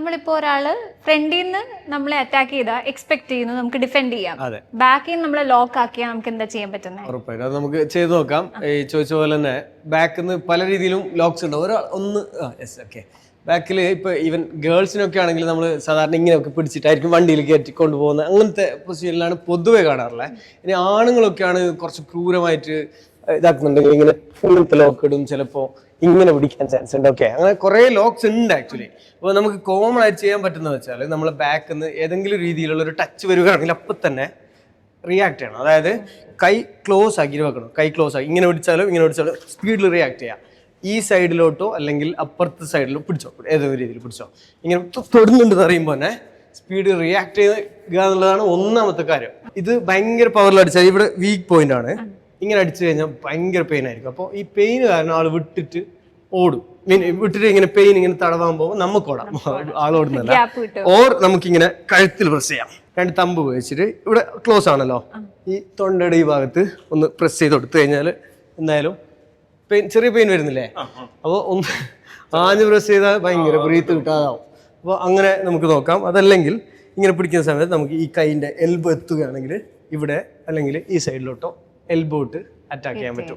നമ്മളിപ്പോ ഒരാള് ഫ്രണ്ടിൽ നിന്ന് നമ്മളെ അറ്റാക്ക് ചെയ്താൽ എക്സ്പെക്ട് ചെയ്യുന്നു നമുക്ക് ഡിഫെൻഡ് ചെയ്യാം. ബാക്കിൽ നിന്ന് നമ്മളെ ലോക്ക് ആക്കിയാൽ നമുക്ക് എന്താ ചെയ്യാൻ പറ്റുന്നത്? ഉറപ്പായിട്ടും അത് നമുക്ക് ചെയ്ത് നോക്കാം. ഈ ചോദിച്ച പോലെ തന്നെ ബാക്കിൽ നിന്ന് പല രീതിയിലും ലോക്സ് ഉണ്ട്. ഒന്ന് ഓക്കെ ബാക്കിൽ ഇപ്പോൾ ഈവൻ ഗേൾസിനൊക്കെ ആണെങ്കിൽ നമ്മൾ സാധാരണ ഇങ്ങനെയൊക്കെ പിടിച്ചിട്ടായിരിക്കും വണ്ടിയിൽ കയറ്റി കൊണ്ടുപോകുന്നത്. അങ്ങനത്തെ പൊസിഷനിലാണ് പൊതുവെ കാണാറുള്ളത്. ഇനി ആണുങ്ങളൊക്കെയാണ് കുറച്ച് ക്രൂരമായിട്ട് ഇതാക്കുന്നുണ്ടെങ്കിൽ ഇങ്ങനെ ഇങ്ങനത്തെ ലോക്ക് ഇടും, ചിലപ്പോൾ ഇങ്ങനെ പിടിക്കാൻ ചാൻസ് ഉണ്ട്. ഓക്കെ, അങ്ങനെ കുറേ ലോക്സ് ഉണ്ട് ആക്ച്വലി. അപ്പോൾ നമുക്ക് കോമൺ ആയിട്ട് ചെയ്യാൻ പറ്റുന്നത് വെച്ചാൽ നമ്മളെ ബാക്കിൽ നിന്ന് ഏതെങ്കിലും രീതിയിലുള്ള ഒരു ടച്ച് വരികയാണെങ്കിൽ അപ്പം തന്നെ റിയാക്ട് ചെയ്യണം. അതായത് കൈ ക്ലോസ് ആക്കി വെക്കണം. കൈ ക്ലോസ് ആക്കി ഇങ്ങനെ പിടിച്ചാലും സ്പീഡിൽ റിയാക്ട് ചെയ്യാം. ഈ സൈഡിലോട്ടോ അല്ലെങ്കിൽ അപ്പുറത്തെ സൈഡിലോ പിടിച്ചോ, ഏതൊരു രീതിയിൽ പിടിച്ചോ. ഇങ്ങനെ തൊടുന്നുണ്ടെന്ന് അറിയുമ്പോൾ തന്നെ സ്പീഡ് റിയാക്ട് ചെയ്യുക എന്നുള്ളതാണ് ഒന്നാമത്തെ കാര്യം. ഇത് ഭയങ്കര പവറിൽ അടിച്ചാൽ ഇവിടെ വീക്ക് പോയിന്റ് ആണ്. ഇങ്ങനെ അടിച്ചു കഴിഞ്ഞാൽ ഭയങ്കര പെയിൻ ആയിരിക്കും. അപ്പോൾ ഈ പെയിൻ കാരണം ആൾ വിട്ടിട്ട് ഓടും. വിട്ടിട്ട് ഇങ്ങനെ പെയിൻ ഇങ്ങനെ തടവാൻ പോകുമ്പോൾ നമുക്ക് ഓടാം, ആളോടുന്നല്ല. ഓർ നമുക്കിങ്ങനെ കഴുത്തിൽ പ്രസ് ചെയ്യാം. 2 തമ്പ് വെച്ചിട്ട് ഇവിടെ ക്ലോസ് ആണല്ലോ, ഈ തൊണ്ടയുടെ ഈ ഭാഗത്ത് ഒന്ന് പ്രസ് ചെയ്ത് കൊടുത്തു കഴിഞ്ഞാൽ എന്തായാലും പെയിൻ, ചെറിയ പെയിൻ വരുന്നില്ലേ? അപ്പോൾ ഒന്ന് ആഞ്ഞ് പ്രസ് ചെയ്താൽ ഭയങ്കര ബ്രീത്ത് കിട്ടാതാവും. അപ്പോൾ അങ്ങനെ നമുക്ക് നോക്കാം. അതല്ലെങ്കിൽ ഇങ്ങനെ പിടിക്കുന്ന സമയത്ത് നമുക്ക് ഈ കൈയിൻ്റെ എൽബോ എത്തുകയാണെങ്കിൽ ഇവിടെ അല്ലെങ്കിൽ ഈ സൈഡിലോട്ടോ എൽബോ ഇട്ട് അറ്റാക്ക് ചെയ്യാൻ പറ്റും.